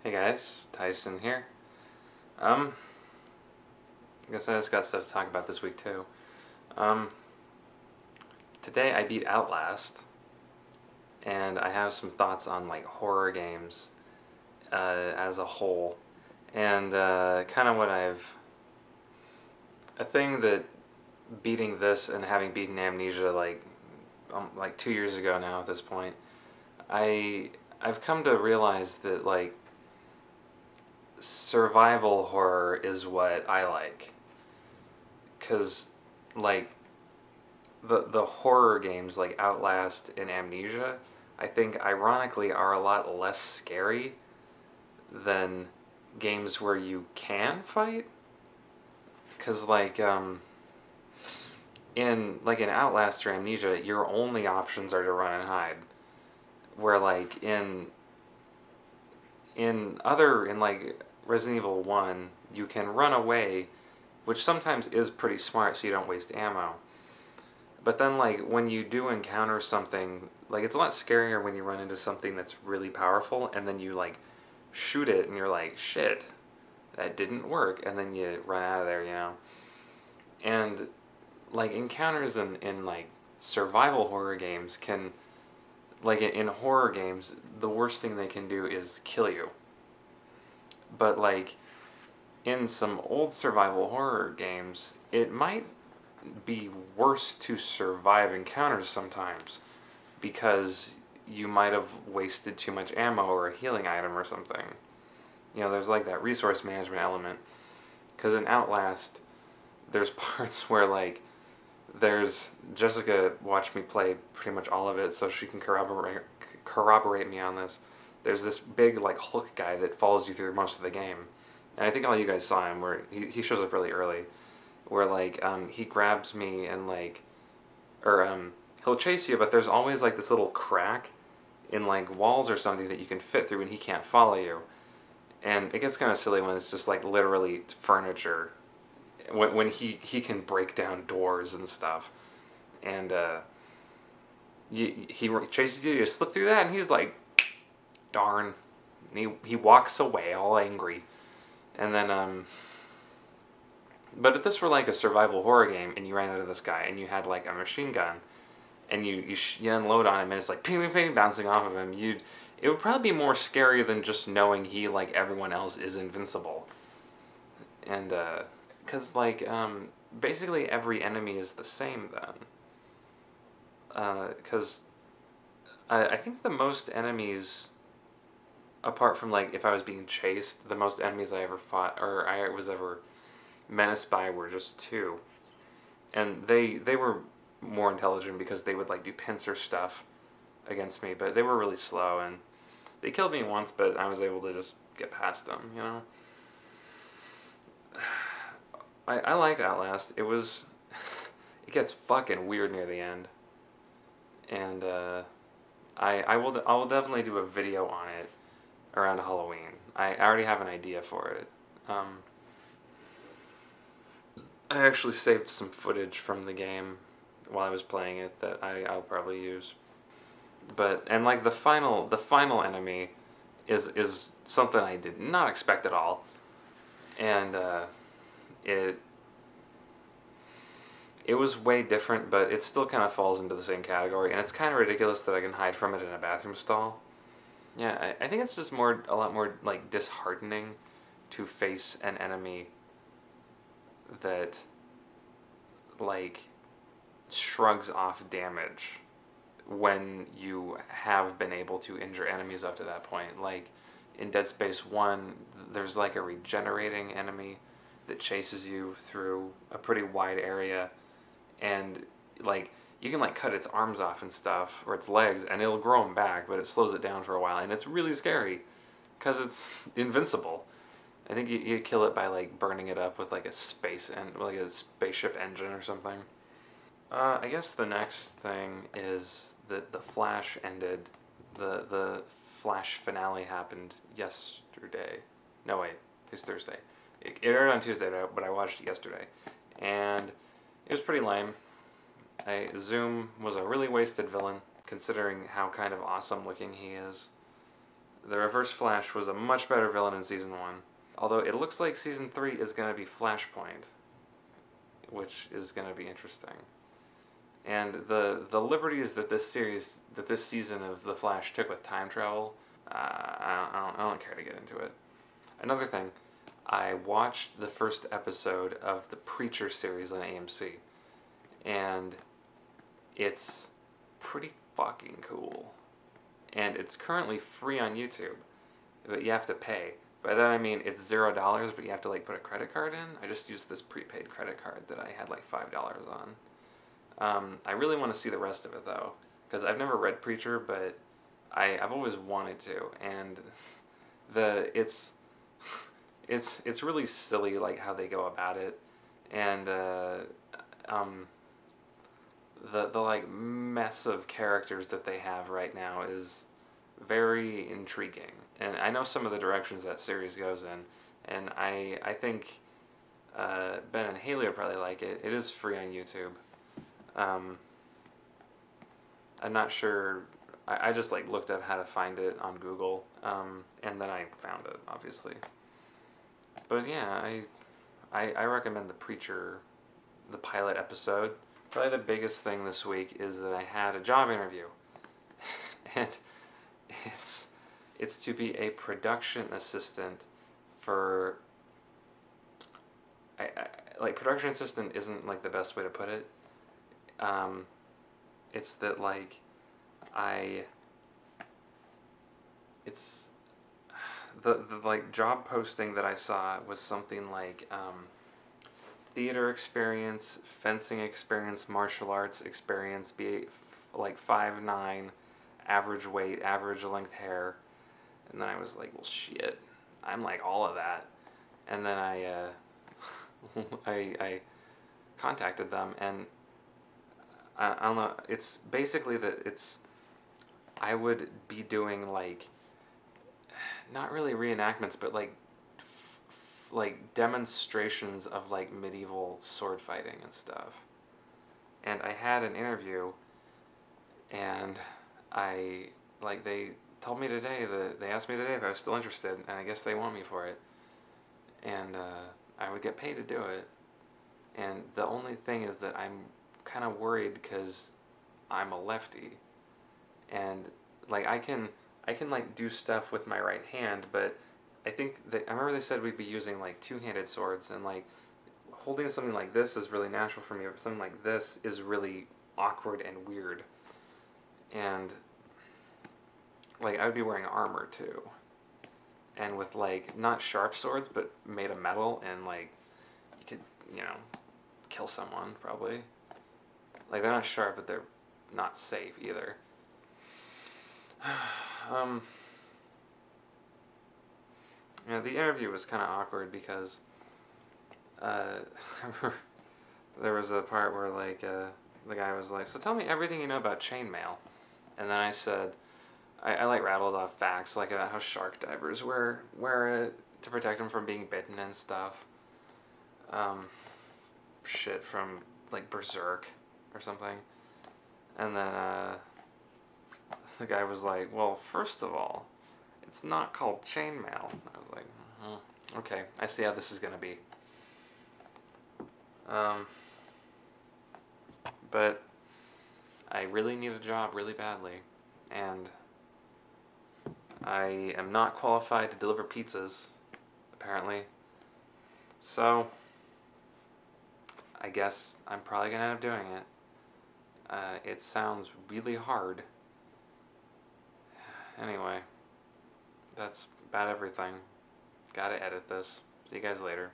Hey guys, Tyson here. I guess I just got stuff to talk about this week too. Um, Today I beat Outlast, and I have some thoughts on like horror games as a whole, and kind of what a thing that beating this and having beaten Amnesia like 2 years ago now at this point, I've come to realize that like survival horror is what I like, cause like the horror games like Outlast and Amnesia, I think ironically are a lot less scary than games where you can fight. Cause in Outlast or Amnesia, your only options are to run and hide. Where like in like Resident Evil 1, you can run away, which sometimes is pretty smart so you don't waste ammo. But then, like, when you do encounter something, like, it's a lot scarier when you run into something that's really powerful and then you, like, shoot it and you're like, shit, that didn't work. And then you run out of there, you know? And, like, encounters in like, survival horror games can, like, in horror games, the worst thing they can do is kill you. But, like, in some old survival horror games, it might be worse to survive encounters sometimes because you might have wasted too much ammo or a healing item or something. You know, there's like that resource management element. Because in Outlast, there's parts where like there's Jessica watched me play pretty much all of it, so she can corroborate me on this. There's this big like hook guy that follows you through most of the game, and I think all you guys saw him where he shows up really early, where like he grabs me and like or he'll chase you, but there's always like this little crack in like walls or something that you can fit through and he can't follow you. And it gets kind of silly when it's just like literally furniture. When he can break down doors and stuff, and he chases you, you slip through that, and he's like, darn. And he walks away all angry, and then but if this were like a survival horror game and you ran into this guy and you had like a machine gun and you unload on him and it's like ping ping ping bouncing off of him, it would probably be more scary than just knowing he like everyone else is invincible. And cuz basically every enemy is the same then. Cuz I think the most enemies apart from like if I was being chased, the most enemies I ever fought or I was ever menaced by were just two, and they were more intelligent because they would like do pincer stuff against me, but they were really slow and they killed me once, but I was able to just get past them. You know, I liked Outlast. It gets fucking weird near the end, and I will definitely do a video on it around Halloween. I already have an idea for it. I actually saved some footage from the game while I was playing it that I'll probably use. But and like the final enemy is something I did not expect at all, and it it was way different, but it still kind of falls into the same category, and it's kind of ridiculous that I can hide from it in a bathroom stall. Yeah, I think it's just a lot more like disheartening to face an enemy that like shrugs off damage when you have been able to injure enemies up to that point. Like in Dead Space 1, there's like a regenerating enemy that chases you through a pretty wide area, and like you can like cut its arms off and stuff or its legs and it'll grow them back, but it slows it down for a while and it's really scary because it's invincible. I think you kill it by like burning it up with like like a spaceship engine or something. I guess the next thing is that the Flash ended. The Flash finale happened yesterday. No wait, it's Thursday. It aired on Tuesday, but I watched it yesterday, and it was pretty lame. Zoom was a really wasted villain, considering how kind of awesome looking he is. The Reverse Flash was a much better villain in season 1. Although it looks like season 3 is going to be Flashpoint, which is going to be interesting. And the liberties that this season of The Flash took with time travel, I don't care to get into it. Another thing, I watched the first episode of the Preacher series on AMC, and it's pretty fucking cool. And it's currently free on YouTube, but you have to pay. By that I mean it's $0, but you have to like put a credit card in. I just used this prepaid credit card that I had like $5 on. I really want to see the rest of it though, because I've never read Preacher, but I've always wanted to, and it's really silly like how they go about it, and the like mess of characters that they have right now is very intriguing, and I know some of the directions that series goes in, and I think Ben and Haley will probably like it. It is free on YouTube. I'm not sure. I just like looked up how to find it on Google, and then I found it, obviously. But yeah, I recommend the Preacher, the pilot episode. Probably the biggest thing this week is that I had a job interview, and it's to be a production assistant for. Like production assistant isn't like the best way to put it. It's that like it's the like job posting that I saw was something like theater experience, fencing experience, martial arts experience, be like 5'9", average weight, average length hair, and then I was like, well shit, I'm like all of that, and then I contacted them, and I don't know, it's basically that I would be doing like not really reenactments, but like demonstrations of like medieval sword fighting and stuff. And I had an interview, and they told me today that they asked me today if I was still interested, and I guess they want me for it. And I would get paid to do it. And the only thing is that I'm kind of worried because I'm a lefty, and like I can like do stuff with my right hand, but I think that I remember they said we'd be using like two-handed swords, and like holding something like this is really natural for me, but something like this is really awkward and weird. And like I would be wearing armor too, and with like not sharp swords but made of metal, and like you could kill someone probably. Like they're not sharp, but they're not safe either. The interview was kind of awkward because there was a part where like the guy was like, "So tell me everything you know about chainmail," and then I said, I like rattled off facts like about how shark divers wear it to protect them from being bitten and stuff. Shit from like Berserk or something, and then the guy was like, "Well, first of all, it's not called chainmail." I was like, "Okay, I see how this is gonna be." But I really need a job really badly, and I am not qualified to deliver pizzas, apparently. So I guess I'm probably gonna end up doing it. It sounds really hard. Anyway, that's about everything. Gotta edit this. See you guys later.